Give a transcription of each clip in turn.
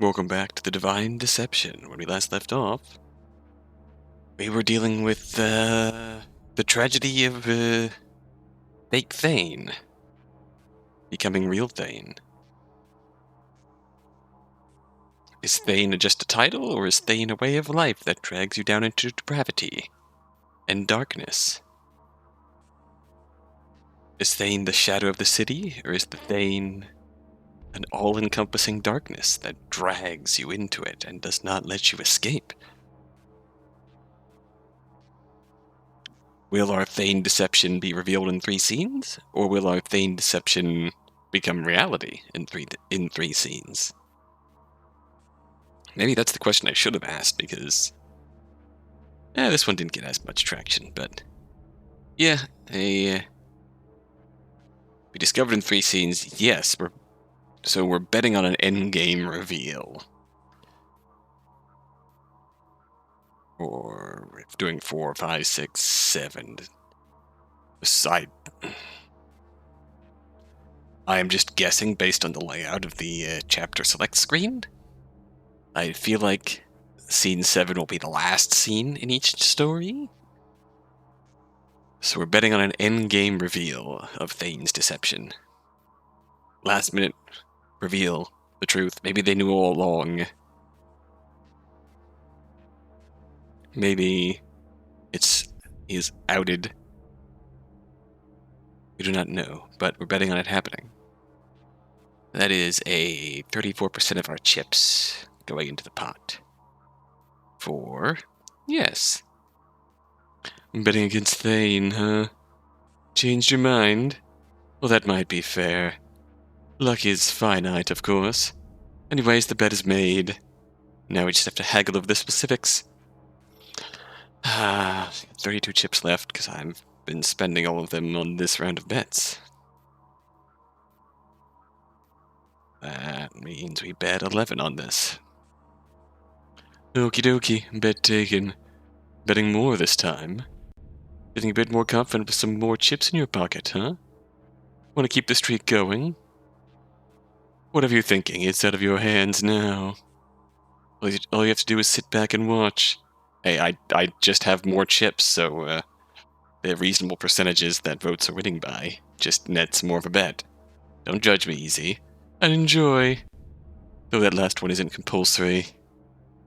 Welcome back to the Divine Deception. When we last left off, we were dealing with the tragedy of fake Thane becoming real Thane. Is Thane just a title, or is Thane a way of life that drags you down into depravity and darkness? Is Thane the shadow of the city, or is the Thane an all-encompassing darkness that drags you into it and does not let you escape? Will our Thane deception be revealed in 3 scenes, or will our Thane deception become reality in three scenes? Maybe that's the question I should have asked, because this one didn't get as much traction, but yeah, we discovered in 3 scenes, yes, we're betting on an endgame reveal. Or we're doing 4, 5, 6, 7. I am just guessing based on the layout of the chapter select screen. I feel like scene 7 will be the last scene in each story. So we're betting on an endgame reveal of Thane's deception. Last minute reveal the truth. Maybe they knew all along. Maybe he is outed. We do not know, but we're betting on it happening. That is a 34% of our chips going into the pot. Yes. I'm betting against Thane, huh? Changed your mind? Well, that might be fair. Luck is finite, of course. Anyways, the bet is made. Now we just have to haggle over the specifics. 32 chips left, because I've been spending all of them on this round of bets. That means we bet 11 on this. Okie dokie, bet taken. Betting more this time. Getting a bit more confident with some more chips in your pocket, huh? Want to keep the streak going? Whatever you're thinking, it's out of your hands now. All you have to do is sit back and watch. Hey, I just have more chips, so the reasonable percentages that votes are winning by just nets more of a bet. Don't judge me, easy. I'd enjoy. Though that last one isn't compulsory.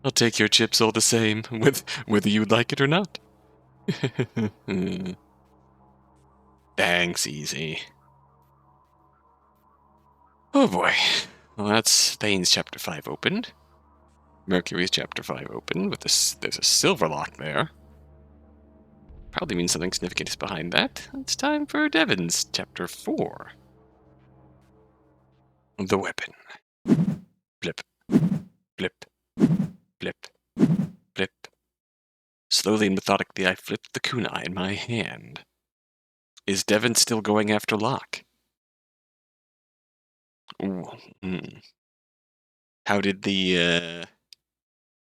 I'll take your chips all the same, whether you like it or not. Thanks, easy. Oh boy. Well, that's Thane's chapter 5 opened. Mercury's chapter 5 open, with there's a silver lock there. Probably means something significant is behind that. It's time for Devon's chapter 4. The weapon. Blip. Blip. Blip. Blip. Slowly and methodically I flipped the kunai in my hand. Is Devon still going after Locke? Ooh, How did the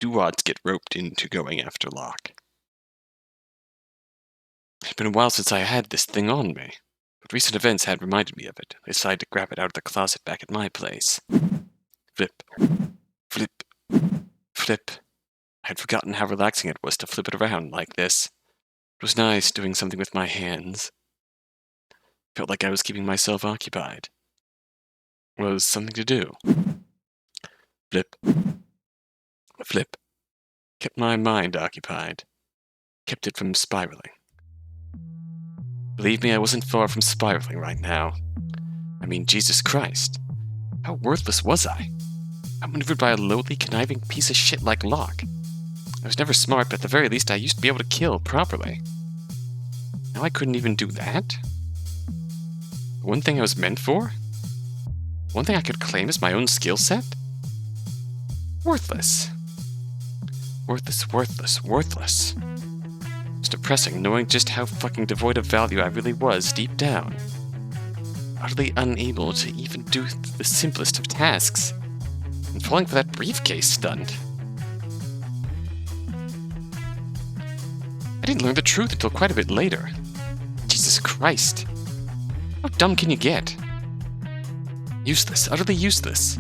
Duods get roped into going after Locke? It's been a while since I had this thing on me, but recent events had reminded me of it. I decided to grab it out of the closet back at my place. Flip. Flip. Flip. I had forgotten how relaxing it was to flip it around like this. It was nice doing something with my hands. Felt like I was keeping myself occupied. Was something to do. Flip. Flip. Kept my mind occupied. Kept it from spiraling. Believe me, I wasn't far from spiraling right now. I mean, Jesus Christ. How worthless was I? Outmaneuvered by a lowly, conniving piece of shit like Locke. I was never smart, but at the very least I used to be able to kill properly. Now I couldn't even do that? The one thing I was meant for? One thing I could claim as my own skill set? Worthless. Worthless, worthless, worthless. It's depressing knowing just how fucking devoid of value I really was deep down. Utterly unable to even do the simplest of tasks. And falling for that briefcase stunt. I didn't learn the truth until quite a bit later. Jesus Christ. How dumb can you get? Useless, utterly useless.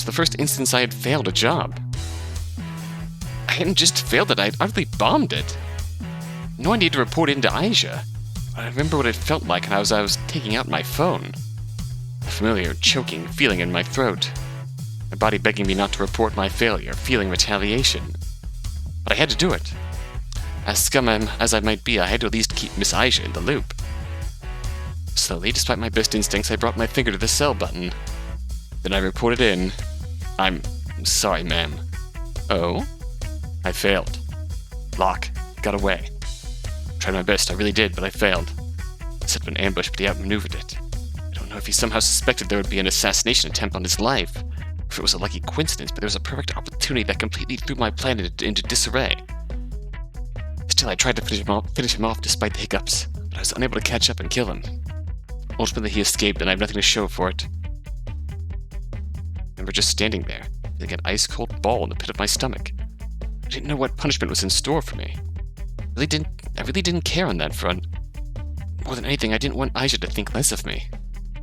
was the first instance I had failed a job. I hadn't just failed it, I had utterly bombed it. No, I needed to report into Aisha. But I remember what it felt like as I was taking out my phone. A familiar, choking feeling in my throat. My body begging me not to report my failure, feeling retaliation. But I had to do it. As scum as I might be, I had to at least keep Miss Aisha in the loop. Slowly, despite my best instincts, I brought my finger to the sell button. Then I reported in. I'm sorry, ma'am. Oh? I failed. Lock. Got away. Tried my best, I really did, but I failed. I set up an ambush, but he outmaneuvered it. I don't know if he somehow suspected there would be an assassination attempt on his life, or if it was a lucky coincidence, but there was a perfect opportunity that completely threw my plan into disarray. Still, I tried to finish him off despite the hiccups, but I was unable to catch up and kill him. Ultimately, he escaped, and I have nothing to show for it. I remember just standing there, feeling an ice-cold ball in the pit of my stomach. I didn't know what punishment was in store for me. I really didn't care on that front. More than anything, I didn't want Aisha to think less of me.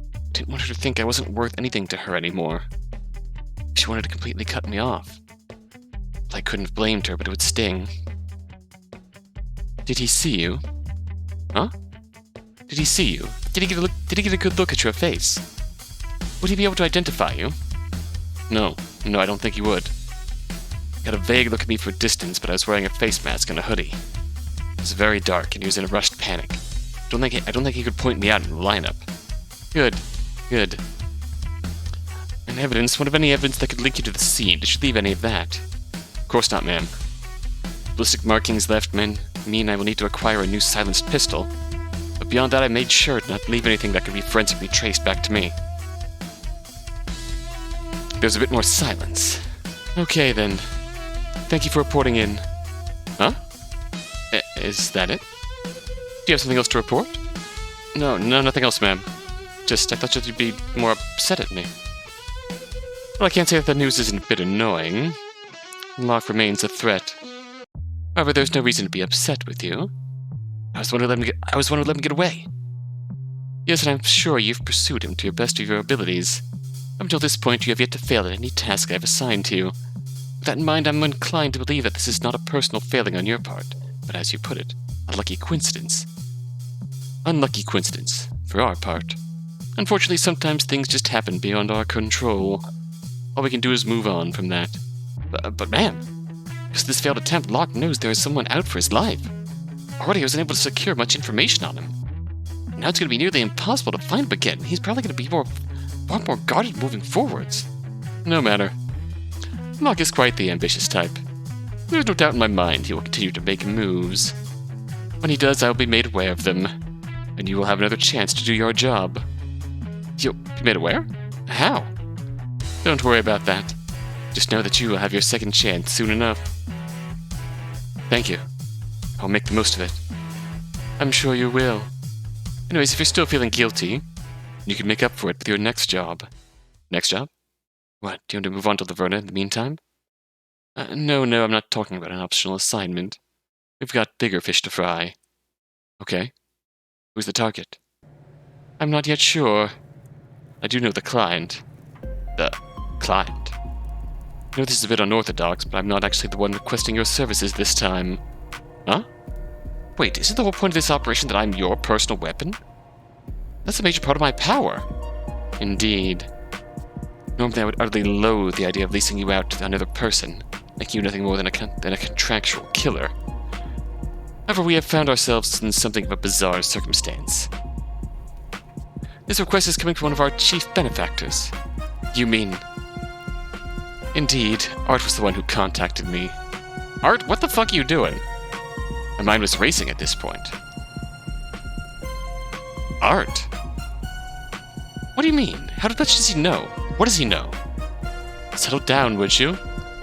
I didn't want her to think I wasn't worth anything to her anymore. She wanted to completely cut me off. I couldn't have blamed her, but it would sting. Did he see you? Huh? Did he see you? Did he get a good look at your face? Would he be able to identify you? No, I don't think he would. He got a vague look at me for a distance, but I was wearing a face mask and a hoodie. It was very dark, and he was in a rushed panic. I don't think he could point me out in the lineup. Good. One of any evidence that could link you to the scene. Did you leave any of that? Of course not, ma'am. Ballistic markings left mean I will need to acquire a new silenced pistol. But beyond that, I made sure to not leave anything that could be forensically traced back to me. There's a bit more silence. Okay, then. Thank you for reporting in. Huh? Is that it? Do you have something else to report? No, nothing else, ma'am. Just, I thought you'd be more upset at me. Well, I can't say that the news isn't a bit annoying. Locke remains a threat. However, there's no reason to be upset with you. I was the one who let him get away. Yes, and I'm sure you've pursued him to the best of your abilities. Up until this point, you have yet to fail at any task I've assigned to you. With that in mind, I'm inclined to believe that this is not a personal failing on your part, but as you put it, a lucky coincidence. Unlucky coincidence, for our part. Unfortunately, sometimes things just happen beyond our control. All we can do is move on from that. But ma'am, because this failed attempt, Locke knows there is someone out for his life. Already I was unable to secure much information on him. Now it's going to be nearly impossible to find him again. He's probably going to be far more guarded moving forwards. No matter. Locke is quite the ambitious type. There's no doubt in my mind he will continue to make moves. When he does, I will be made aware of them, and you will have another chance to do your job. You'll be made aware? How? Don't worry about that. Just know that you will have your second chance soon enough. Thank you. I'll make the most of it. I'm sure you will. Anyways, if you're still feeling guilty, you can make up for it with your next job. Next job? What, do you want to move on to Laverna in the meantime? No, I'm not talking about an optional assignment. We've got bigger fish to fry. Okay. Who's the target? I'm not yet sure. I do know the client. The client? I know this is a bit unorthodox, but I'm not actually the one requesting your services this time. Huh? Wait, isn't the whole point of this operation that I'm your personal weapon? That's a major part of my power. Indeed. Normally I would utterly loathe the idea of leasing you out to another person, making you nothing more than a contractual killer. However, we have found ourselves in something of a bizarre circumstance. This request is coming from one of our chief benefactors. You mean... Indeed, Art was the one who contacted me. Art, what the fuck are you doing? My mind was racing at this point. Art? What do you mean? How much does he know? What does he know? Settle down, would you?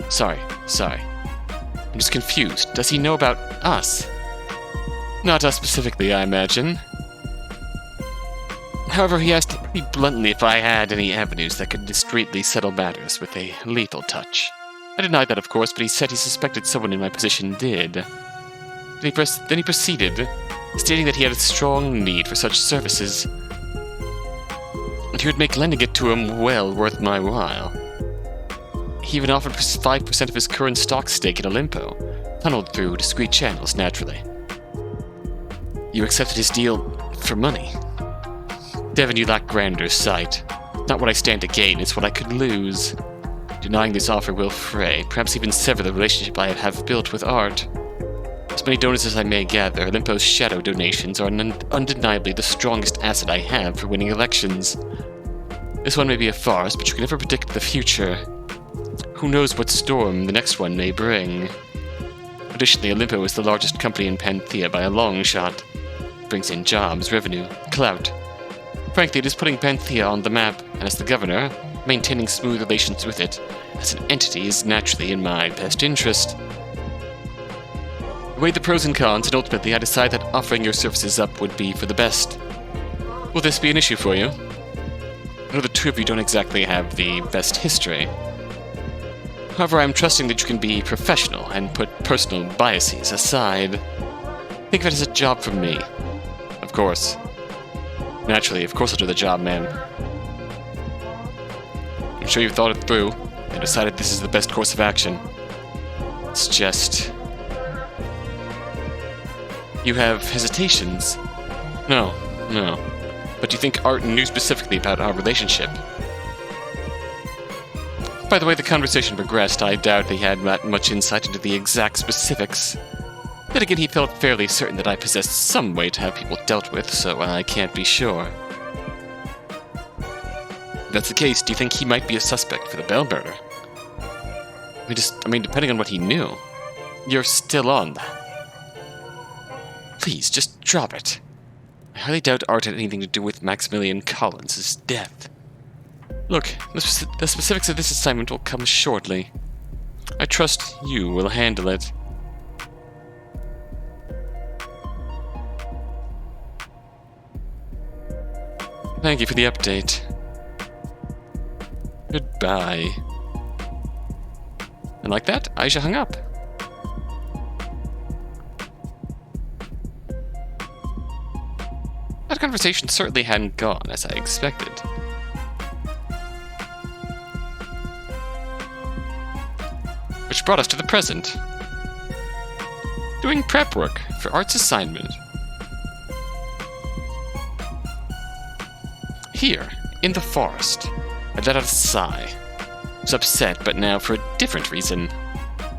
Sorry. I'm just confused. Does he know about us? Not us specifically, I imagine. However, he asked me bluntly if I had any avenues that could discreetly settle matters with a lethal touch. I denied that, of course, but he said he suspected someone in my position did. Then he proceeded, stating that he had a strong need for such services, and he would make lending it to him well worth my while. He even offered 5% of his current stock stake in Olimpo, funneled through discreet channels, naturally. You accepted his deal for money. Devon, you lack grander sight. Not what I stand to gain, it's what I could lose. Denying this offer will fray, perhaps even sever the relationship I have built with art. As many donors as I may gather, Olimpo's shadow donations are undeniably the strongest asset I have for winning elections. This one may be a farce, but you can never predict the future. Who knows what storm the next one may bring? Additionally, Olimpo is the largest company in Panthea by a long shot. It brings in jobs, revenue, clout. Frankly, it is putting Panthea on the map, and as the governor, maintaining smooth relations with it as an entity is naturally in my best interest. I weighed the pros and cons, and ultimately I decided that offering your services up would be for the best. Will this be an issue for you? I know the two of you don't exactly have the best history. However, I'm trusting that you can be professional and put personal biases aside. Think of it as a job from me. Of course. Naturally, of course I'll do the job, ma'am. I'm sure you've thought it through and decided this is the best course of action. It's just... You have hesitations? No. But you think Art knew specifically about our relationship? By the way the conversation progressed, I doubt he had that much insight into the exact specifics. Then again, he felt fairly certain that I possessed some way to have people dealt with, so I can't be sure. If that's the case, do you think he might be a suspect for the Bell murder? I mean, depending on what he knew. You're still on that. Please, just drop it. I highly doubt Art had anything to do with Maximilian Collins' death. Look, the specifics of this assignment will come shortly. I trust you will handle it. Thank you for the update. Goodbye. And like that, Aisha hung up. That conversation certainly hadn't gone as I expected. Which brought us to the present. Doing prep work for Art's assignment. Here, in the forest, I let out a sigh. I was upset, but now for a different reason.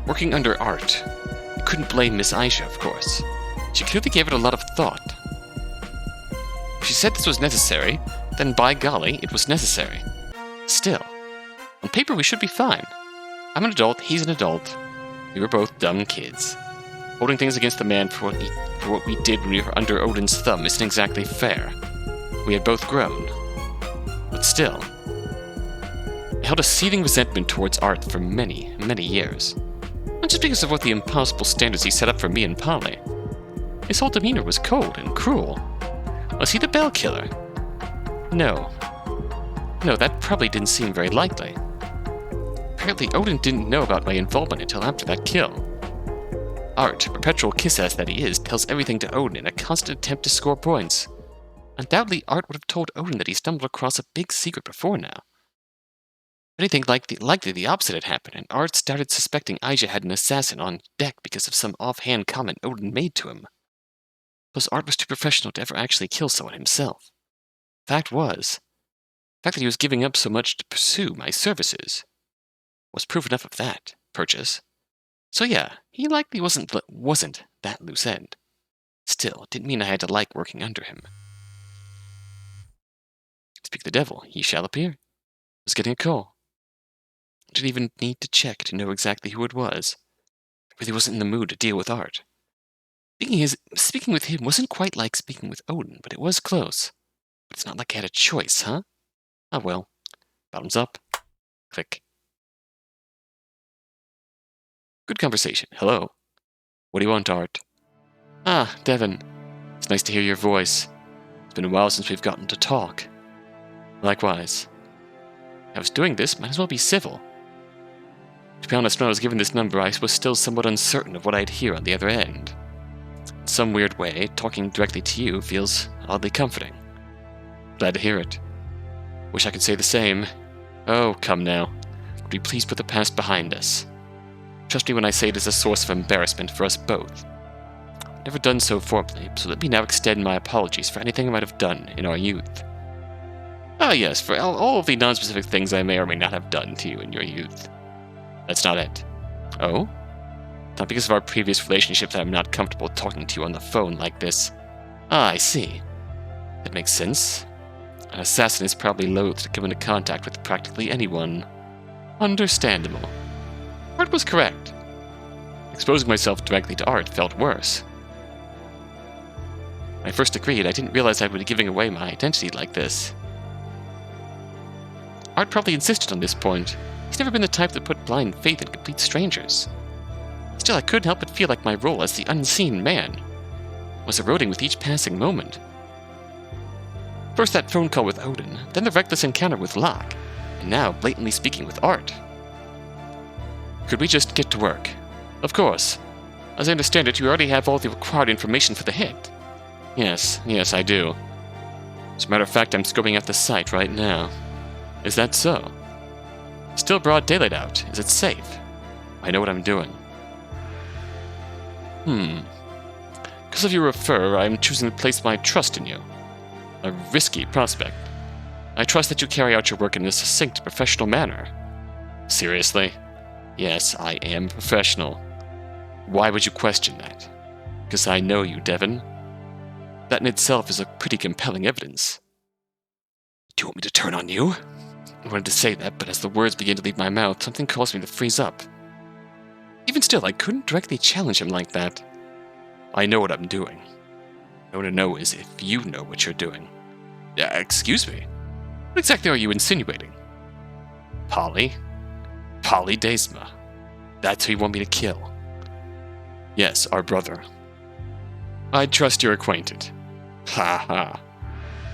Working under Art. I couldn't blame Miss Aisha, of course. She clearly gave it a lot of thought. If she said this was necessary, then by golly, it was necessary. Still, on paper we should be fine. I'm an adult, he's an adult. We were both dumb kids. Holding things against the man for what we did when we were under Odin's thumb isn't exactly fair. We had both grown. But still, I held a seething resentment towards Art for many, many years. Not just because of what the impossible standards he set up for me and Polly. His whole demeanor was cold and cruel. Was he the Bell killer? No, that probably didn't seem very likely. Apparently Odin didn't know about my involvement until after that kill. Art, perpetual kiss-ass that he is, tells everything to Odin in a constant attempt to score points. Undoubtedly, Art would have told Odin that he stumbled across a big secret before now. Anything likely the opposite had happened, and Art started suspecting Aisha had an assassin on deck because of some offhand comment Odin made to him. Plus, Art was too professional to ever actually kill someone himself. The fact that he was giving up so much to pursue my services was proof enough of that purchase. So yeah, he likely wasn't that loose end. Still, it didn't mean I had to like working under him. Speak the devil, he shall appear. I was getting a call. I didn't even need to check to know exactly who it was. I really wasn't in the mood to deal with Art. Speaking with him wasn't quite like speaking with Odin, but it was close. But it's not like I had a choice, huh? Oh well. Bottoms up. Click. Good conversation. Hello. What do you want, Art? Ah, Devon. It's nice to hear your voice. It's been a while since we've gotten to talk. Likewise. I was doing this, might as well be civil. To be honest, when I was given this number, I was still somewhat uncertain of what I'd hear on the other end. In some weird way, talking directly to you feels oddly comforting. Glad to hear it. Wish I could say the same. Oh, come now. would we please put the past behind us? Trust me when I say it is a source of embarrassment for us both. I've never done so formally, so let me now extend my apologies for anything I might have done in our youth. Ah yes, for all of the non-specific things I may or may not have done to you in your youth. That's not it. Oh? Not because of our previous relationship that I'm not comfortable talking to you on the phone like this. Ah, I see. That makes sense. An assassin is probably loath to come into contact with practically anyone. Understandable. Art was correct. Exposing myself directly to Art felt worse. When I first agreed, I didn't realize I would be giving away my identity like this. Art probably insisted on this point. He's never been the type to put blind faith in complete strangers. Still, I couldn't help but feel like my role as the unseen man was eroding with each passing moment. First that phone call with Odin, then the reckless encounter with Locke, and now blatantly speaking with Art. Could we just get to work? Of course. As I understand it, you already have all the required information for the hit. Yes, I do. As a matter of fact, I'm scoping out the site right now. Is that so? Still broad daylight out. Is it safe? I know what I'm doing. Because of your refer, I am choosing to place my trust in you. A risky prospect. I trust that you carry out your work in a succinct, professional manner. Seriously? Yes, I am professional. Why would you question that? Because I know you, Devon. That in itself is a pretty compelling evidence. Do you want me to turn on you? I wanted to say that, but as the words began to leave my mouth, something caused me to freeze up. Even still, I couldn't directly challenge him like that. I know what I'm doing. What I want to know is if you know what you're doing. Excuse me? What exactly are you insinuating? Polly? Polly Desima. That's who you want me to kill. Yes, our brother. I trust you're acquainted. Ha ha.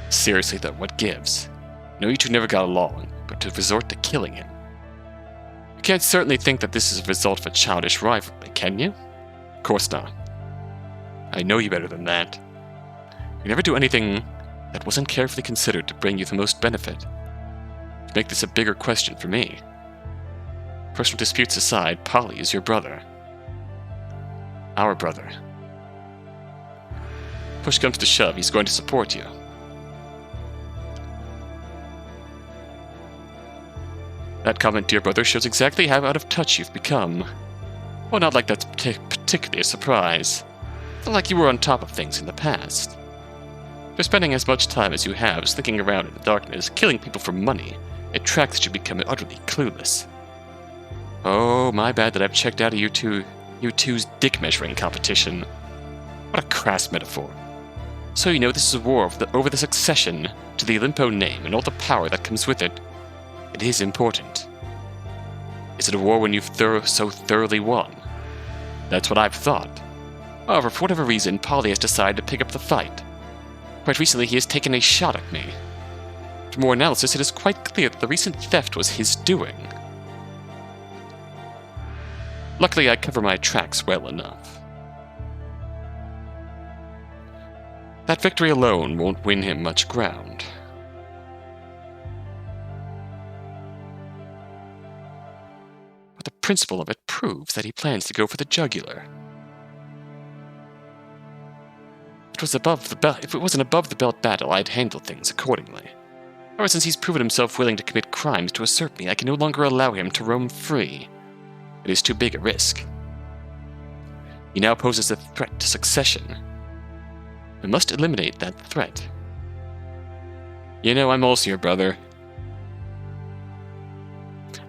Seriously though, what gives? No, you two never got along, but to resort to killing him. You can't certainly think that this is a result of a childish rivalry, can you? Of course not. I know you better than that. You never do anything that wasn't carefully considered to bring you the most benefit. To make this a bigger question for me. Personal disputes aside, Polly is your brother. Our brother. Push comes to shove, he's going to support you. That comment, dear brother, shows exactly how out of touch you've become. Well, not like that's particularly a surprise. Not like you were on top of things in the past. For spending as much time as you have slinking around in the darkness, killing people for money, it tracks that you become utterly clueless. Oh, my bad that I've checked out of you two's dick-measuring competition. What a crass metaphor. So you know this is a war over the succession to the Olimpo name and all the power that comes with it. It is important. Is it a war when you've so thoroughly won? That's what I've thought. However, for whatever reason, Polly has decided to pick up the fight. Quite recently, he has taken a shot at me. After more analysis, it is quite clear that the recent theft was his doing. Luckily, I cover my tracks well enough. That victory alone won't win him much ground. But the principle of it proves that he plans to go for the jugular. If it was an above-the-belt battle, I'd handle things accordingly. However, since he's proven himself willing to commit crimes to usurp me, I can no longer allow him to roam free. It is too big a risk. He now poses a threat to succession. We must eliminate that threat. You know, I'm also your brother.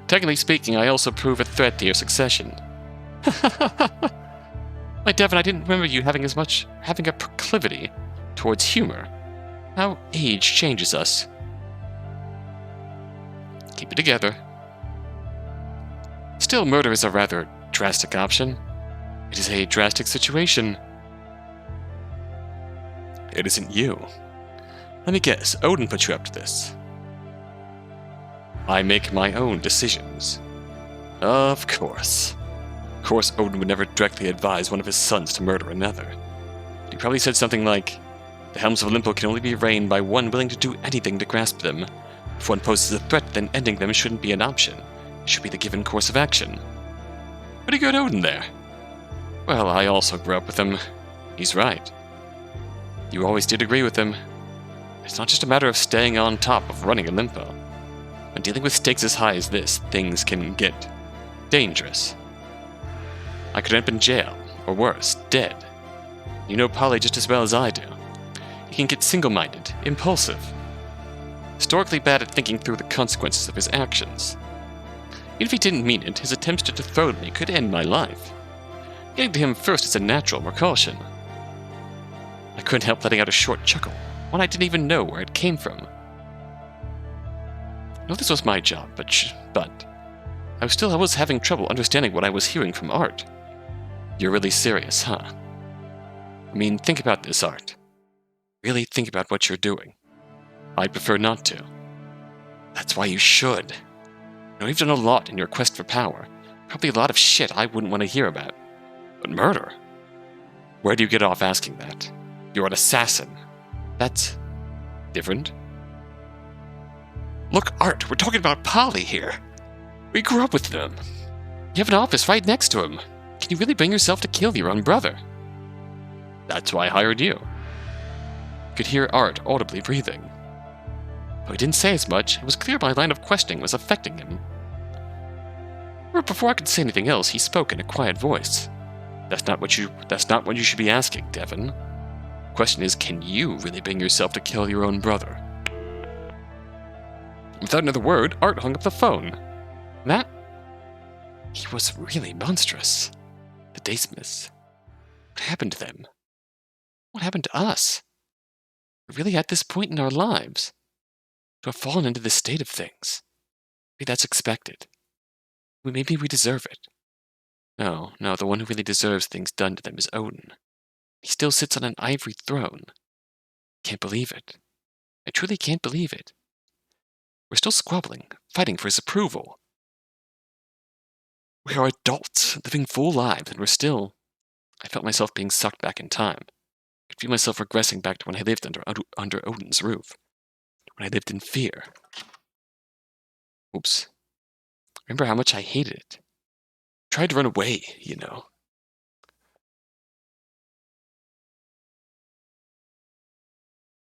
Technically speaking, I also prove a threat to your succession. Why, Devon, I didn't remember you having a proclivity towards humor. How age changes us. Keep it together. Still, murder is a rather drastic option. It is a drastic situation. It isn't you. Let me guess, Odin put you up to this. I make my own decisions. Of course. Of course, Odin would never directly advise one of his sons to murder another. He probably said something like, the helms of Olimpo can only be reigned by one willing to do anything to grasp them. If one poses a threat, then ending them shouldn't be an option. It should be the given course of action. Pretty good Odin there. Well, I also grew up with him. He's right. You always did agree with him. It's not just a matter of staying on top of running a limpo. When dealing with stakes as high as this, things can get dangerous. I could end up in jail, or worse, dead. You know Polly just as well as I do. He can get single-minded, impulsive, historically bad at thinking through the consequences of his actions. Even if he didn't mean it, his attempts to defraud me could end my life. Getting to him first is a natural precaution. I couldn't help letting out a short chuckle, one I didn't even know where it came from. I know this was my job, but I was having trouble understanding what I was hearing from Art. You're really serious, huh? I mean, think about this, Art. Really think about what you're doing. I'd prefer not to. That's why you should. Now, you've done a lot in your quest for power. Probably a lot of shit I wouldn't want to hear about. But murder? Where do you get off asking that? You're an assassin. That's different. Look, Art, we're talking about Polly here. We grew up with them. You have an office right next to him. Can you really bring yourself to kill your own brother? That's why I hired you. You could hear Art audibly breathing. Though he didn't say as much, it was clear my line of questioning was affecting him. But before I could say anything else, he spoke in a quiet voice. That's not what you should be asking, Devon. The question is, can you really bring yourself to kill your own brother? Without another word, Art hung up the phone. That? He was really monstrous. The Desima. What happened to them? What happened to us? We're really at this point in our lives. To have fallen into this state of things. Maybe that's expected. Maybe we deserve it. No, the one who really deserves things done to them is Odin. He still sits on an ivory throne. Can't believe it. I truly can't believe it. We're still squabbling, fighting for his approval. We are adults, living full lives, and we're still... I felt myself being sucked back in time. I could feel myself regressing back to when I lived under Odin's roof. When I lived in fear. Oops. Remember how much I hated it. Tried to run away, you know.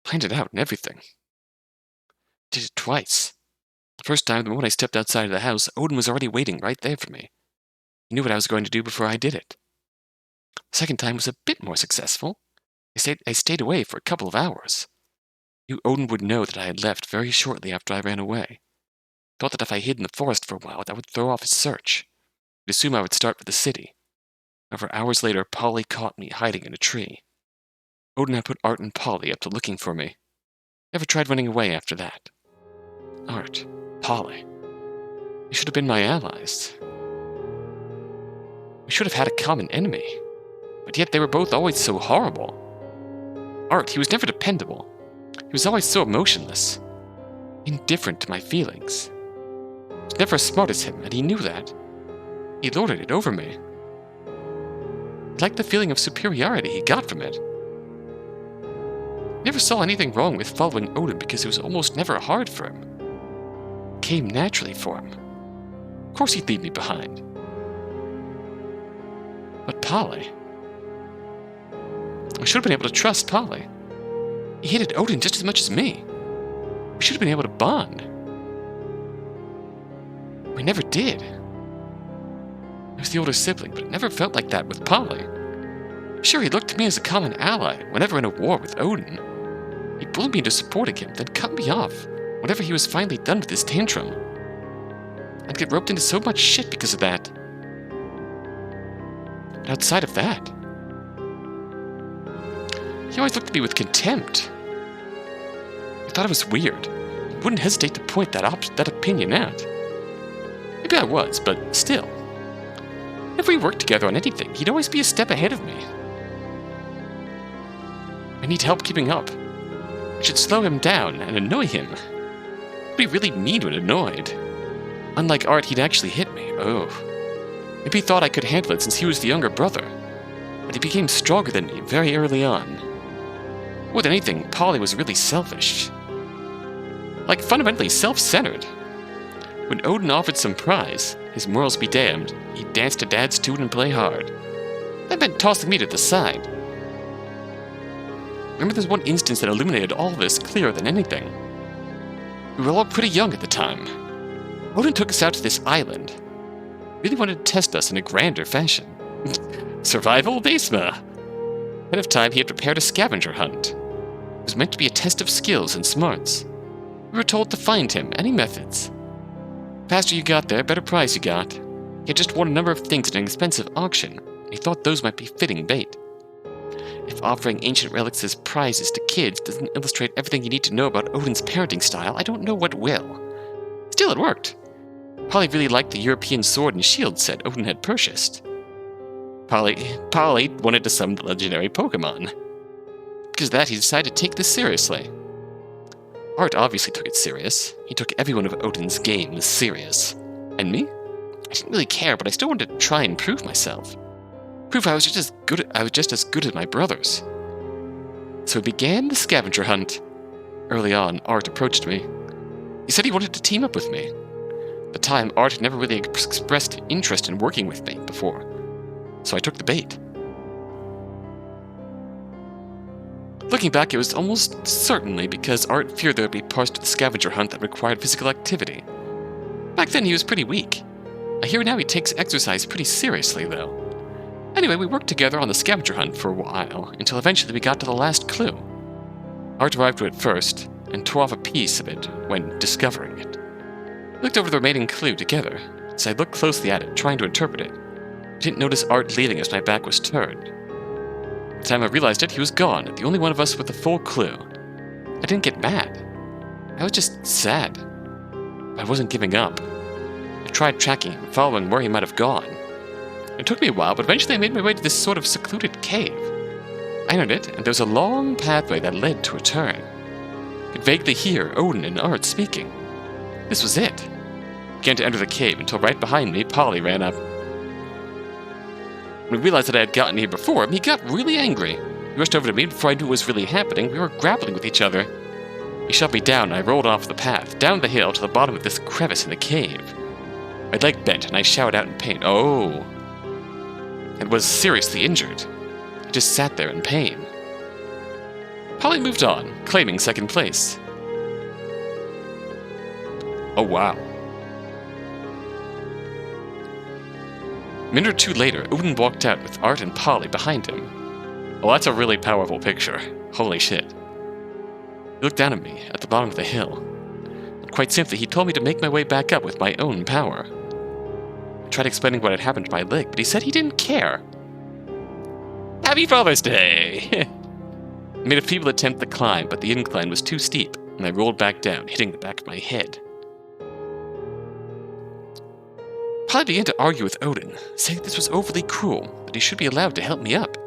Planned it out and everything. Did it twice. The first time, the moment I stepped outside of the house, Odin was already waiting right there for me. He knew what I was going to do before I did it. The second time was a bit more successful. I stayed away for a couple of hours. I knew Odin would know that I had left very shortly after I ran away. Thought that if I hid in the forest for a while, that would throw off his search. He'd assume I would start with the city. However, hours later, Polly caught me hiding in a tree. Odin had put Art and Polly up to looking for me. Never tried running away after that. Art, Polly. They should have been my allies. We should have had a common enemy. But yet they were both always so horrible. Art, he was never dependable. He was always so emotionless. Indifferent to my feelings. I was never as smart as him, and he knew that. He lorded it over me. I liked the feeling of superiority he got from it. Never saw anything wrong with following Odin because it was almost never hard for him. It came naturally for him. Of course he'd leave me behind. But Polly... I should have been able to trust Polly. He hated Odin just as much as me. We should have been able to bond. We never did. I was the older sibling, but it never felt like that with Polly. Sure, he looked to me as a common ally whenever in a war with Odin. He bullied me into supporting him, then cut me off whenever he was finally done with his tantrum. I'd get roped into so much shit because of that. But outside of that, he always looked at me with contempt. I thought it was weird. He wouldn't hesitate to point that opinion out. Maybe I was, but still. Whenever we worked together on anything, he'd always be a step ahead of me. I need help keeping up. I should slow him down and annoy him. I'd be really mean when annoyed. Unlike Art, he'd actually hit me. Oh. Maybe he thought I could handle it since he was the younger brother. But he became stronger than me very early on. More than anything, Polly was really selfish. Like, fundamentally self-centered. When Odin offered some prize, his morals be damned, he'd dance to Dad's tune and play hard. That meant tossing me to the side. Remember there's one instance that illuminated all this clearer than anything. We were all pretty young at the time. Odin took us out to this island. Really wanted to test us in a grander fashion. Survival Desima! Ahead of time, he had prepared a scavenger hunt. It was meant to be a test of skills and smarts. We were told to find him, any methods. The faster you got there, better prize you got. He had just won a number of things at an expensive auction, and he thought those might be fitting bait. If offering ancient relics as prizes to kids doesn't illustrate everything you need to know about Odin's parenting style, I don't know what will. Still, it worked. Polly really liked the European sword and shield set Odin had purchased. Polly wanted to summon the legendary Pokemon. Because of that, he decided to take this seriously. Art obviously took it serious. He took every one of Odin's games serious. And me? I didn't really care, but I still wanted to try and prove myself. Prove I was just as good as my brothers. So we began the scavenger hunt. Early on, Art approached me. He said he wanted to team up with me. At the time, Art had never really expressed interest in working with me before, so I took the bait. Looking back, it was almost certainly because Art feared there would be parts to the scavenger hunt that required physical activity. Back then, he was pretty weak. I hear now he takes exercise pretty seriously, though. Anyway, we worked together on the scavenger hunt for a while, until eventually we got to the last clue. Art arrived to it first, and tore off a piece of it when discovering it. We looked over the remaining clue together, as I looked closely at it, trying to interpret it. I didn't notice Art leaving as my back was turned. By the time I realized it, he was gone, the only one of us with the full clue. I didn't get mad. I was just sad. I wasn't giving up. I tried tracking him, following where he might have gone. It took me a while, but eventually I made my way to this sort of secluded cave. I entered it, and there was a long pathway that led to a turn. I could vaguely hear Odin and Art speaking. This was it. I began to enter the cave until right behind me, Polly ran up. When we realized that I had gotten here before him, he got really angry. He rushed over to me before I knew what was really happening. We were grappling with each other. He shoved me down, and I rolled off the path, down the hill to the bottom of this crevice in the cave. My leg bent, and I shouted out in pain, "Oh!" and was seriously injured. I just sat there in pain. Polly moved on, claiming second place. Oh wow. A minute or two later, Odin walked out with Art and Polly behind him. Well, that's a really powerful picture. Holy shit. He looked down at me, at the bottom of the hill. But quite simply, he told me to make my way back up with my own power. I tried explaining what had happened to my leg, but he said he didn't care. Happy Father's Day! I made a feeble attempt to climb, but the incline was too steep, and I rolled back down, hitting the back of my head. Polly began to argue with Odin, saying this was overly cruel, that he should be allowed to help me up.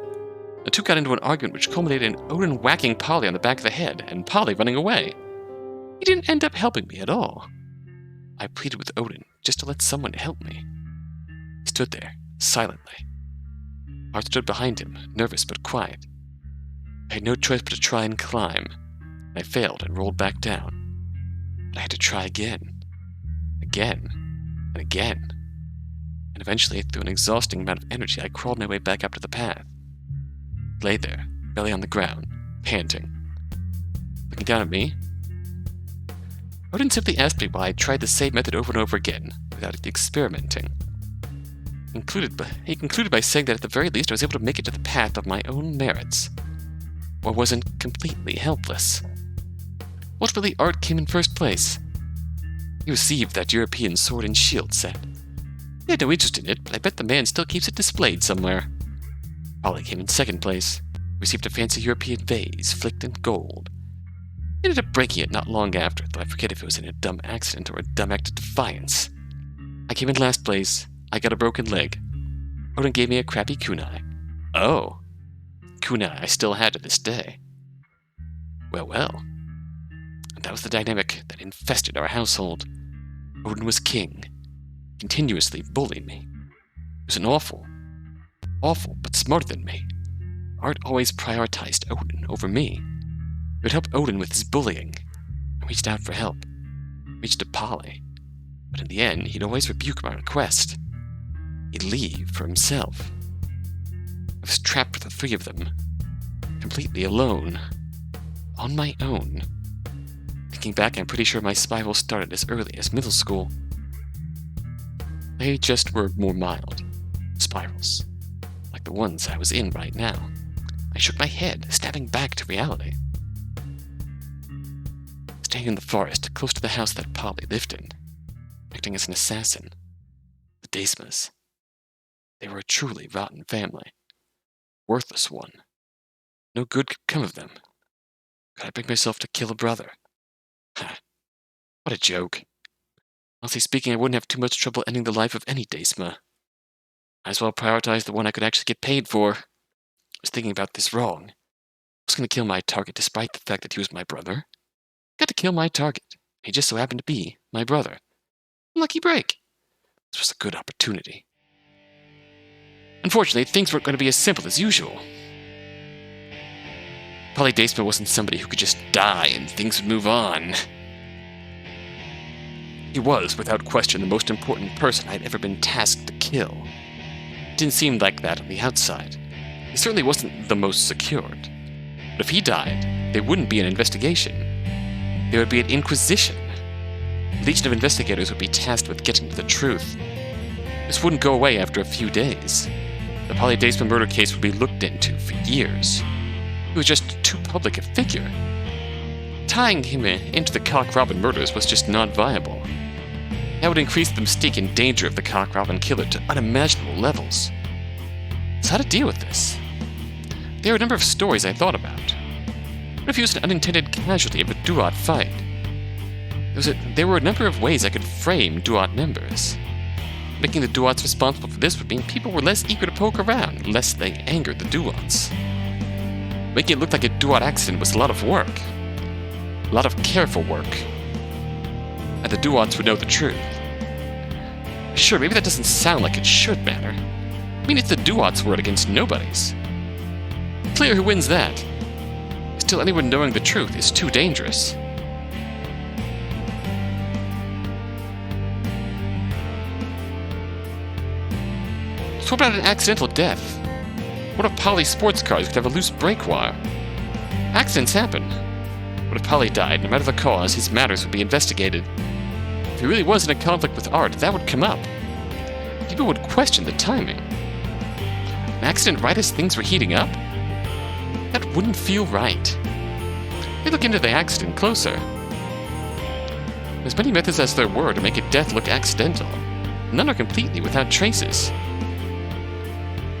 The two got into an argument which culminated in Odin whacking Polly on the back of the head, and Polly running away. He didn't end up helping me at all. I pleaded with Odin just to let someone help me. He stood there, silently. Art stood behind him, nervous but quiet. I had no choice but to try and climb. I failed and rolled back down. But I had to try again. Again. And again. And eventually, through an exhausting amount of energy, I crawled my way back up to the path. I lay there, belly on the ground, panting. Looking down at me, Odin simply asked me why I tried the same method over and over again, without experimenting. He concluded by saying that at the very least I was able to make it to the path of my own merits, or wasn't completely helpless. Ultimately, Art came in first place. He received that European sword and shield set. He had no interest in it, but I bet the man still keeps it displayed somewhere. Polly came in second place, received a fancy European vase, flicked in gold. He ended up breaking it not long after, though I forget if it was in a dumb accident or a dumb act of defiance. I came in last place. I got a broken leg. Odin gave me a crappy kunai. Oh. Kunai I still had to this day. Well. And that was the dynamic that infested our household. Odin was king. Continuously bullied me. He was an awful, but smarter than me. Art always prioritized Odin over me. He would help Odin with his bullying. I reached out for help. Reached to Polly. but in the end, he'd always rebuke my request. He'd leave for himself. I was trapped with the three of them, completely alone, on my own. Thinking back, I'm pretty sure my spiral started as early as middle school. They just were more mild spirals, like the ones I was in right now. I shook my head, snapping back to reality. Staying in the forest, close to the house that Polly lived in, acting as an assassin. The Desimas. They were a truly rotten family. Worthless one. No good could come of them. Could I bring myself to kill a brother? Ha! What a joke. Honestly speaking, I wouldn't have too much trouble ending the life of any Desima. Might as well prioritize the one I could actually get paid for. I was thinking about this wrong. I was going to kill my target despite the fact that he was my brother. Got to kill my target. He just so happened to be my brother. Lucky break. This was a good opportunity. Unfortunately, things weren't going to be as simple as usual. Polly Desima wasn't somebody who could just die and things would move on. He was, without question, the most important person I'd ever been tasked to kill. It didn't seem like that on the outside. He certainly wasn't the most secured. But if he died, there wouldn't be an investigation. There would be an inquisition. A legion of investigators would be tasked with getting to the truth. This wouldn't go away after a few days. The Polly Desima murder case would be looked into for years. He was just too public a figure. Tying him into the Cock Robin murders was just not viable. That would increase the mystique and danger of the Cock Robin killer to unimaginable levels. So how to deal with this? There were a number of stories I thought about. What if he was an unintended casualty of a Duat fight? There were a number of ways I could frame Duat members. Making the Duats responsible for this would mean people were less eager to poke around, lest they angered the Duats. Making it look like a Duat accident was a lot of work. A lot of careful work. And the Duats would know the truth. Sure, maybe that doesn't sound like it should matter. I mean, it's the Duats' word against nobody's. Clear who wins that. Still, anyone knowing the truth is too dangerous. So what about an accidental death? What if Polly's sports cars could have a loose brake wire? Accidents happen. What if Polly died? No matter the cause, his matters would be investigated. If he really was in a conflict with art, that would come up. People would question the timing. An accident right as things were heating up? That wouldn't feel right. They look into the accident closer. As many methods as there were to make a death look accidental, none are completely without traces.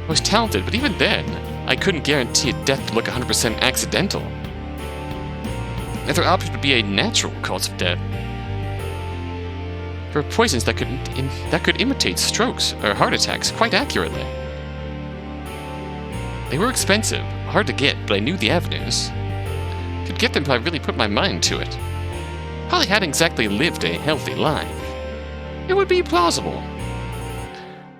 I was talented, but even then, I couldn't guarantee a death to look 100% accidental. Another option would be a natural cause of death. There are poisons that could imitate strokes or heart attacks quite accurately. They were expensive, hard to get, but I knew the avenues. Could get them if I really put my mind to it. Polly hadn't exactly lived a healthy life. It would be plausible.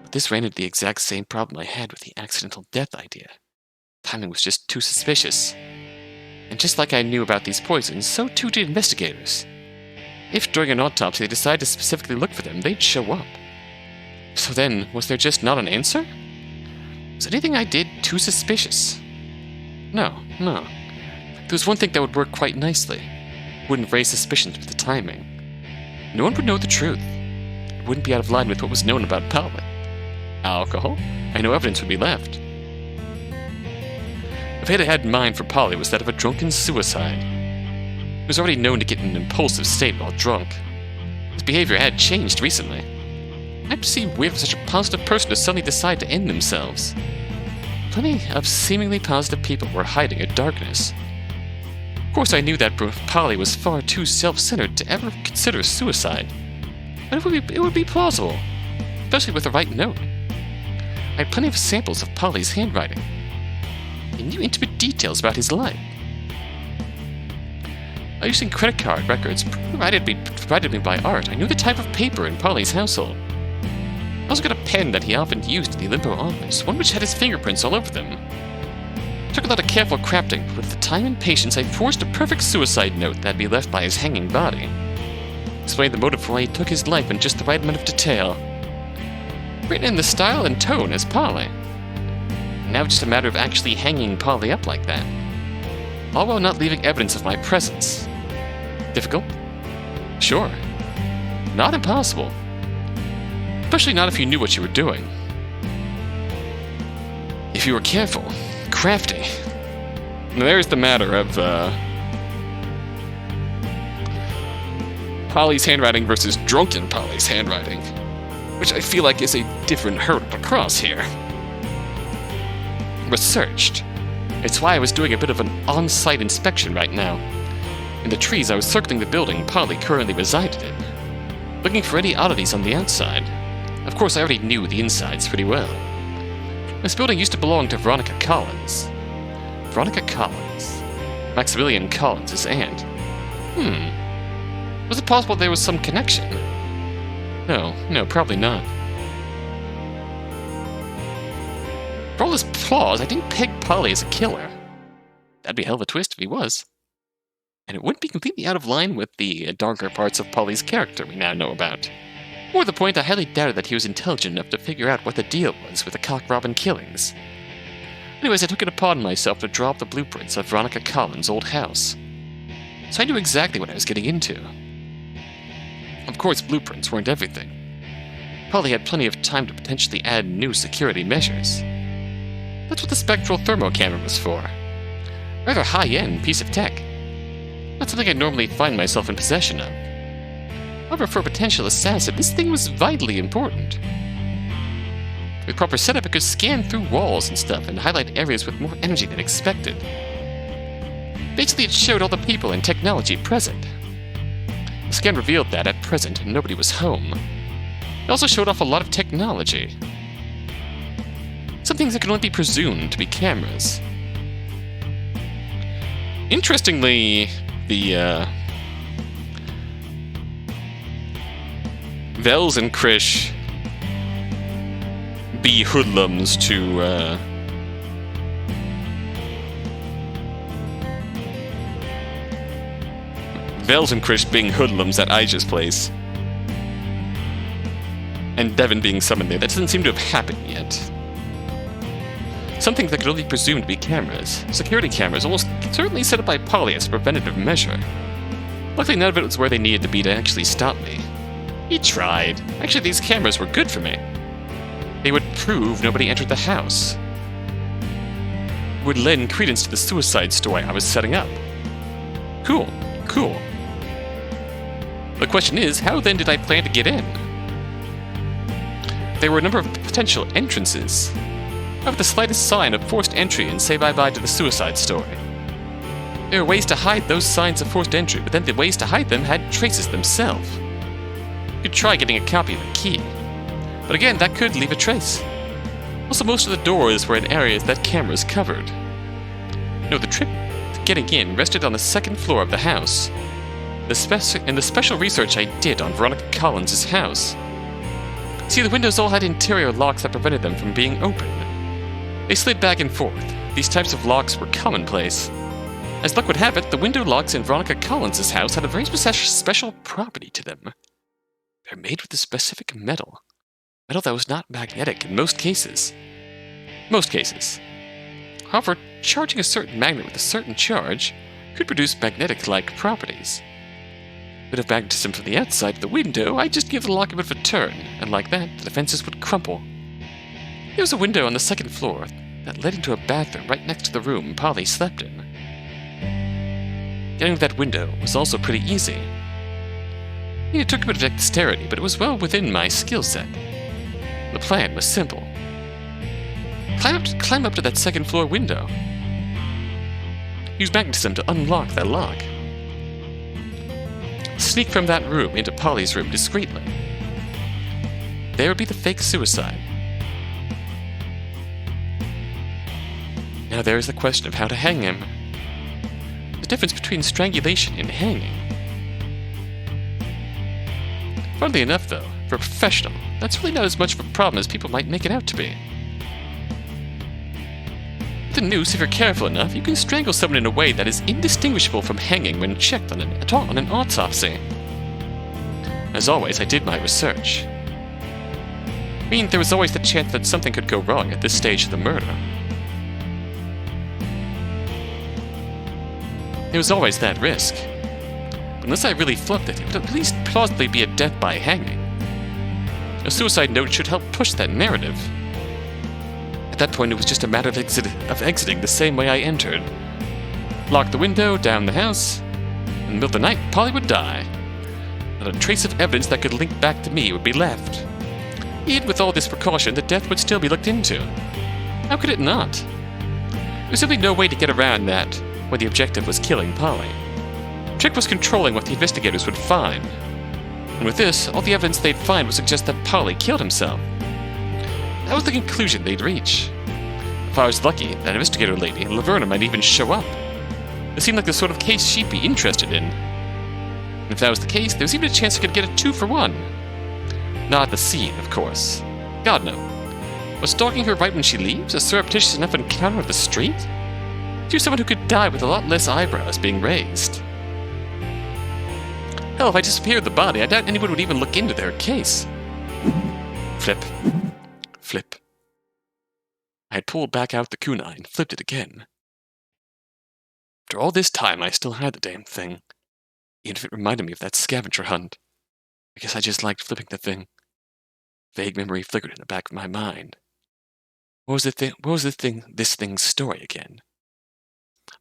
But this ran into the exact same problem I had with the accidental death idea. Timing was just too suspicious. And just like I knew about these poisons, so too did investigators. If during an autopsy they decided to specifically look for them, they'd show up. So then, was there just not an answer? Was anything I did too suspicious? No. There was one thing that would work quite nicely. Wouldn't raise suspicions with the timing. No one would know the truth. It wouldn't be out of line with what was known about Polly. Alcohol? I know evidence would be left. The fate I had in mind for Polly was that of a drunken suicide. He was already known to get in an impulsive state while drunk. His behavior had changed recently. I'd seem weird for such a positive person to suddenly decide to end themselves. Plenty of seemingly positive people were hiding in darkness. Of course, I knew that Polly was far too self-centered to ever consider suicide. But it would be plausible, especially with the right note. I had plenty of samples of Polly's handwriting. I knew intimate details about his life. By using credit card records provided me by Art, I knew the type of paper in Polly's household. I also got a pen that he often used in the Limbo office, one which had his fingerprints all over them. It took a lot of careful crafting, but with the time and patience I forged a perfect suicide note that'd be left by his hanging body. explain the motive for why he took his life in just the right amount of detail. Written in the style and tone as Polly. Now it's just a matter of actually hanging Polly up like that. All while not leaving evidence of my presence. Difficult? Sure. Not impossible. Especially not if you knew what you were doing. If you were careful, crafty. Now there's the matter of, Polly's handwriting versus drunken Polly's handwriting, which I feel like is a different hurdle to cross here. Researched. It's why I was doing a bit of an on-site inspection right now. In the trees I was circling the building Polly currently resided in, looking for any oddities on the outside. Of course, I already knew the insides pretty well. This building used to belong to Veronica Collins. Veronica Collins. Maximilian Collins' aunt. Was it possible there was some connection? No, probably not. For all his flaws, I didn't peg Polly as a killer. That'd be a hell of a twist if he was. And it wouldn't be completely out of line with the darker parts of Polly's character we now know about. More to the point, I highly doubted that he was intelligent enough to figure out what the deal was with the cock-robin killings. Anyways, I took it upon myself to draw up the blueprints of Veronica Collins' old house. So I knew exactly what I was getting into. Of course, blueprints weren't everything. Polly had plenty of time to potentially add new security measures. That's what the spectral thermo camera was for. Rather high-end piece of tech. Not something I normally find myself in possession of. However, for a potential assassin, this thing was vitally important. With proper setup, it could scan through walls and stuff and highlight areas with more energy than expected. Basically, it showed all the people and technology present. The scan revealed that, at present, nobody was home. It also showed off a lot of technology. Some things that could only be presumed to be cameras. Interestingly, the, Vels and Krish be hoodlums to, Vels and Krish being hoodlums at Aja's place. And Devon being summoned there. That doesn't seem to have happened yet. Something that could only be presumed to be cameras. Security cameras, almost certainly set up by Polly as a preventative measure. Luckily, none of it was where they needed to be to actually stop me. He tried. Actually, these cameras were good for me. They would prove nobody entered the house. It would lend credence to the suicide story I was setting up. Cool. The question is, how then did I plan to get in? There were a number of potential entrances. Have the slightest sign of forced entry and say bye-bye to the suicide story. There were ways to hide those signs of forced entry, but then the ways to hide them had traces themselves. You could try getting a copy of the key, but again, that could leave a trace. Also, most of the doors were in areas that cameras covered. No, the trick to getting in rested on the second floor of the house. In the special research I did on Veronica Collins' house. See, the windows all had interior locks that prevented them from being open. They slid back and forth. These types of locks were commonplace. As luck would have it, the window locks in Veronica Collins' house had a very special property to them. They're made with a specific metal. Metal that was not magnetic in most cases. However, charging a certain magnet with a certain charge could produce magnetic-like properties. Bit of magnetism from the outside of the window, I'd just give the lock a bit of a turn, and like that, the defenses would crumple. There was a window on the second floor that led into a bathroom right next to the room Polly slept in. Getting to that window was also pretty easy. It took a bit of dexterity, but it was well within my skill set. The plan was simple. Climb up to that second floor window. Use magnetism to unlock that lock. Sneak from that room into Polly's room discreetly. There would be the fake suicide. Now there is the question of how to hang him. The difference between strangulation and hanging. Funnily enough, though, for a professional, that's really not as much of a problem as people might make it out to be. With a noose, if you're careful enough, you can strangle someone in a way that is indistinguishable from hanging when checked on an autopsy. As always, I did my research. I mean, there was always the chance that something could go wrong at this stage of the murder. There was always that risk. But unless I really flubbed it, it would at least plausibly be a death by hanging. A suicide note should help push that narrative. At that point, it was just a matter of exiting the same way I entered. Lock the window, down the house. In the middle of the night, Polly would die. Not a trace of evidence that could link back to me would be left. Even with all this precaution, the death would still be looked into. How could it not? There was simply no way to get around that when the objective was killing Polly. The trick was controlling what the investigators would find. And with this, all the evidence they'd find would suggest that Polly killed himself. That was the conclusion they'd reach. If I was lucky, that investigator lady, Laverna, might even show up. It seemed like the sort of case she'd be interested in. And if that was the case, there was even a chance I could get a 2-for-1. Not at the scene, of course. God, no. Was stalking her right when she leaves a surreptitious enough encounter of the street? She was someone who could die with a lot less eyebrows being raised. Hell, if I disappeared the body, I doubt anyone would even look into their case. Flip. Flip. I had pulled back out the kunai and flipped it again. After all this time, I still had the damn thing. Even if it reminded me of that scavenger hunt. I guess I just liked flipping the thing. Vague memory flickered in the back of my mind. What was this thing's story again?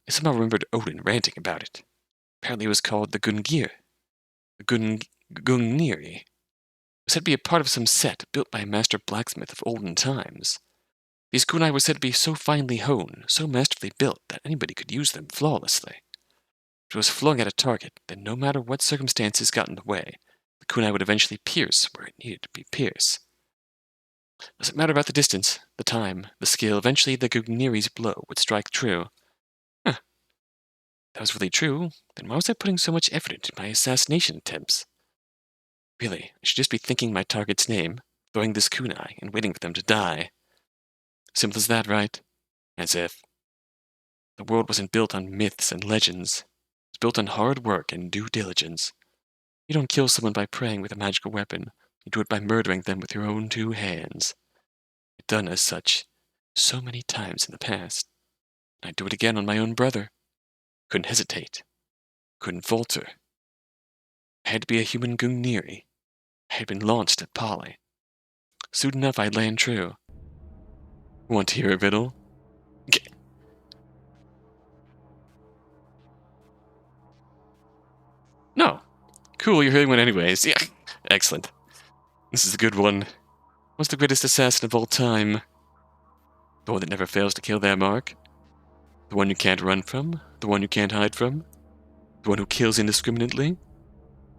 I somehow remembered Odin ranting about it. Apparently it was called the Gungnir. The Gungniri. It was said to be a part of some set built by a master blacksmith of olden times. These kunai were said to be so finely honed, so masterfully built, that anybody could use them flawlessly. If it was flung at a target, then no matter what circumstances got in the way, the kunai would eventually pierce where it needed to be pierced. Doesn't matter about the distance, the time, the skill, eventually the Gungniri's blow would strike true. Huh. If that was really true, then why was I putting so much effort into my assassination attempts? Really, I should just be thinking my target's name, throwing this kunai, and waiting for them to die. Simple as that, right? As if. The world wasn't built on myths and legends. It was built on hard work and due diligence. You don't kill someone by praying with a magical weapon. You do it by murdering them with your own 2 hands. I've done as such so many times in the past. I'd do it again on my own brother. Couldn't hesitate. Couldn't falter. I had to be a human Gungniri. I had been launched at Polly. Soon enough I'd land true. Want to hear a riddle? No. Cool, you're hearing one anyways. Yeah, excellent. This is a good one. What's the greatest assassin of all time? The one that never fails to kill their mark? The one you can't run from? The one you can't hide from? The one who kills indiscriminately?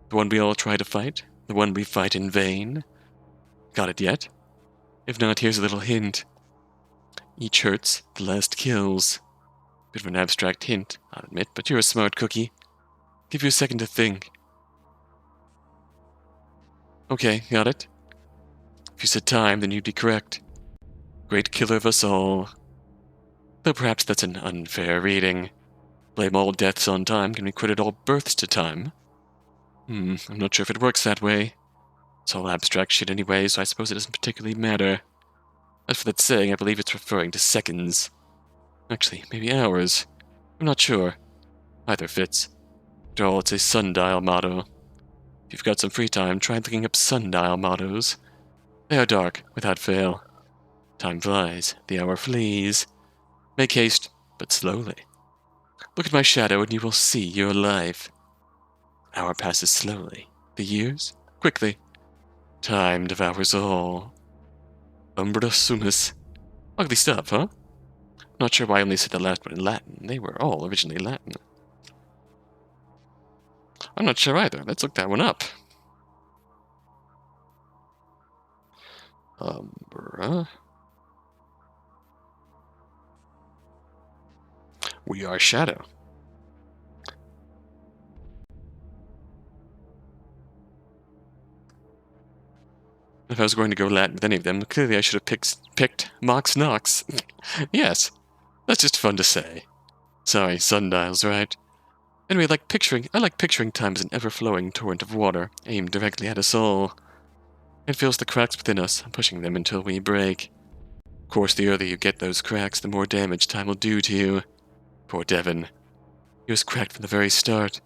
The one we all try to fight? The one we fight in vain? Got it yet? If not, here's a little hint. Each hurts, the last kills. Bit of an abstract hint, I'll admit, but you're a smart cookie. Give you a second to think. Okay, got it. If you said time, then you'd be correct. Great killer of us all. Though perhaps that's an unfair reading. Blame all deaths on time can we credit all births to time? I'm not sure if it works that way. It's all abstract shit anyway, so I suppose it doesn't particularly matter. As for that saying, I believe it's referring to seconds. Actually, maybe hours. I'm not sure. Either fits. After all, it's a sundial motto. If you've got some free time, try looking up sundial mottos. They are dark, without fail. Time flies, the hour flees. Make haste, but slowly. Look at my shadow and you will see you're alive. An hour passes slowly. The years? Quickly. Time devours all. Umbra sumus. Ugly stuff, huh? Not sure why I only said the last one in Latin. They were all originally Latin. I'm not sure either. Let's look that one up. Umbra. We are shadow. If I was going to go Latin with any of them, clearly I should have picked Mox Nox. Yes, that's just fun to say. Sorry, sundials, right? Anyway, I like picturing time as an ever-flowing torrent of water aimed directly at us all. It fills the cracks within us, pushing them until we break. Of course, the earlier you get those cracks, the more damage time will do to you. Poor Devon. He was cracked from the very start.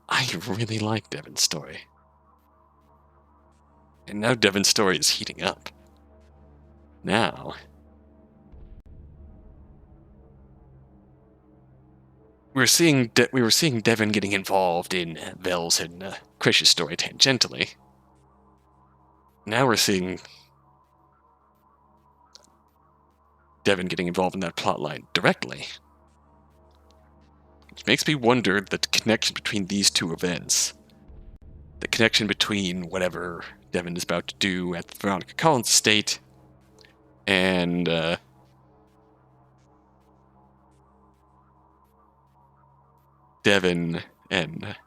I really like Devon's story. And now Devon's story is heating up. Now, we were seeing Devon getting involved in Vel's and Krish's story tangentially. Now we're seeing Devon getting involved in that plotline directly. Which makes me wonder the connection between these two events. The connection between whatever Devon is about to do at Veronica Collins' estate and Devon and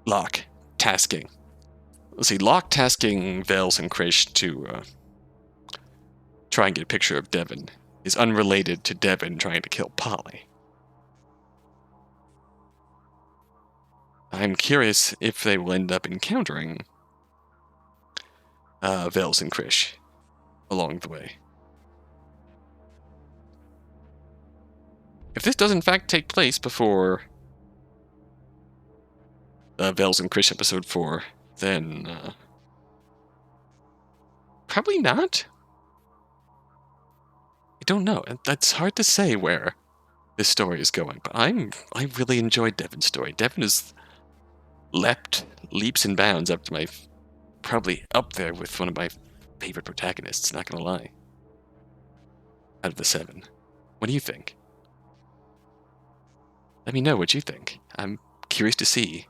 Locke tasking. Let's see, Locke tasking Vels and Krish to try and get a picture of Devon is unrelated to Devon trying to kill Polly. I'm curious if they will end up encountering Vels and Krish along the way. If this does in fact take place before Vels and Krish episode 4, then probably not. I don't know. That's hard to say where this story is going, but I really enjoyed Devon's story. Devon has leaps and bounds up to my, probably up there with one of my favorite protagonists, not gonna lie. Out of the 7. What do you think? Let me know what you think. I'm curious to see.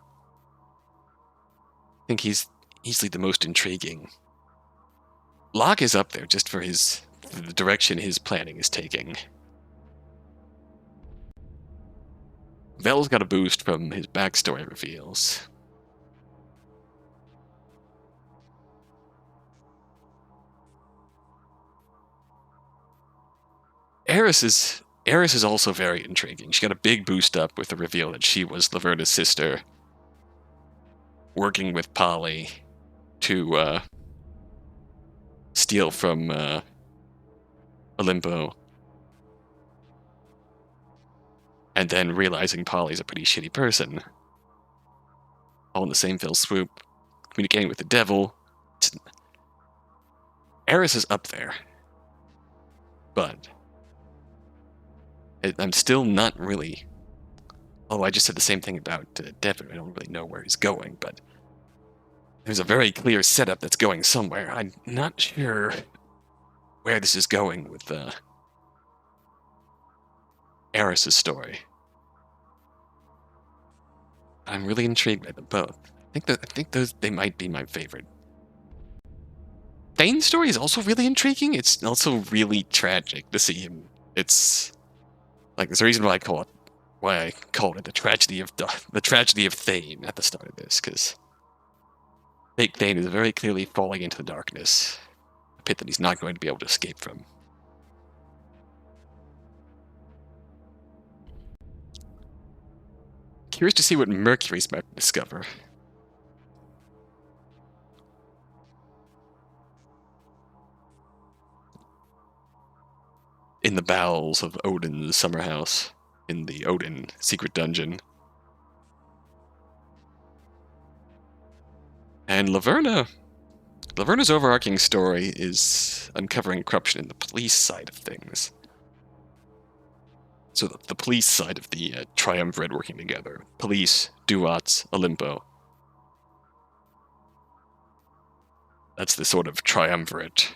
I think he's easily the most intriguing. Locke is up there just for the direction his planning is taking. Vel's got a boost from his backstory reveals. Eris is also very intriguing. She got a big boost up with the reveal that she was Laverna's sister, working with Polly to steal from Olimpo, and then realizing Polly's a pretty shitty person. All in the same fell swoop, communicating with the devil. Eris is up there, but I'm still not really... Oh, I just said the same thing about Devon. I don't really know where he's going, but there's a very clear setup that's going somewhere. I'm not sure where this is going with Eris's story. I'm really intrigued by them both. I think they might be my favorite. Thane's story is also really intriguing. It's also really tragic to see him. It's like there's a reason why I called it the tragedy of Thane at the start of this, because fake Thane is very clearly falling into the darkness, a pit that he's not going to be able to escape from. Curious to see what Mercury's about to discover. In the bowels of Odin's summer house, in the Odin secret dungeon. And Laverna's overarching story is uncovering corruption in the police side of things. So the police side of the triumvirate working together. Police, Duats, Olimpo. That's the sort of triumvirate.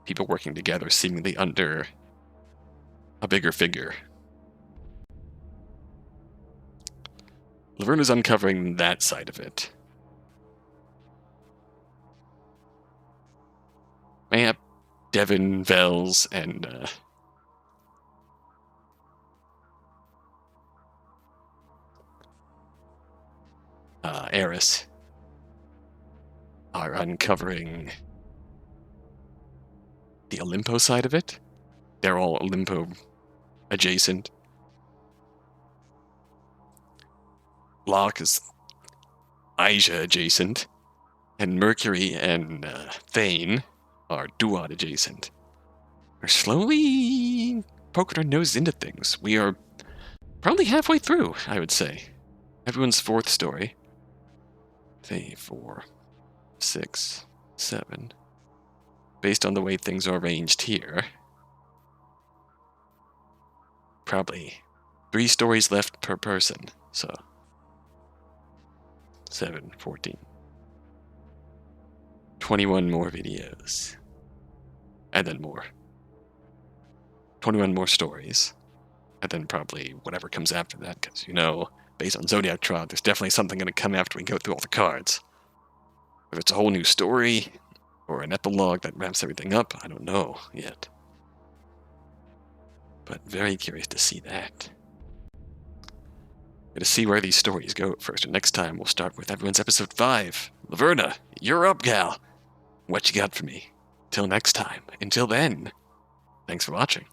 People working together seemingly under a bigger figure. Laverna's uncovering that side of it. Mayhap Devon, Vels, and Eris are uncovering the Olimpo side of it. They're all Olimpo adjacent. Locke is Asia adjacent. And Mercury and Thane are Duat adjacent. We're slowly poking our nose into things. We are probably halfway through, I would say. Everyone's fourth story. 3, 4, 6, 7. Based on the way things are arranged here, probably 3 stories left per person. So 7, 14. 21 more videos. And then more. 21 more stories. And then probably whatever comes after that, because, based on Zodiac Trot, there's definitely something going to come after we go through all the cards. Whether it's a whole new story, or an epilogue that wraps everything up, I don't know yet. But very curious to see that. To see where these stories go first. And next time we'll start with everyone's episode 5. Laverna, you're up, gal. What you got for me? Till next time. Until then, thanks for watching.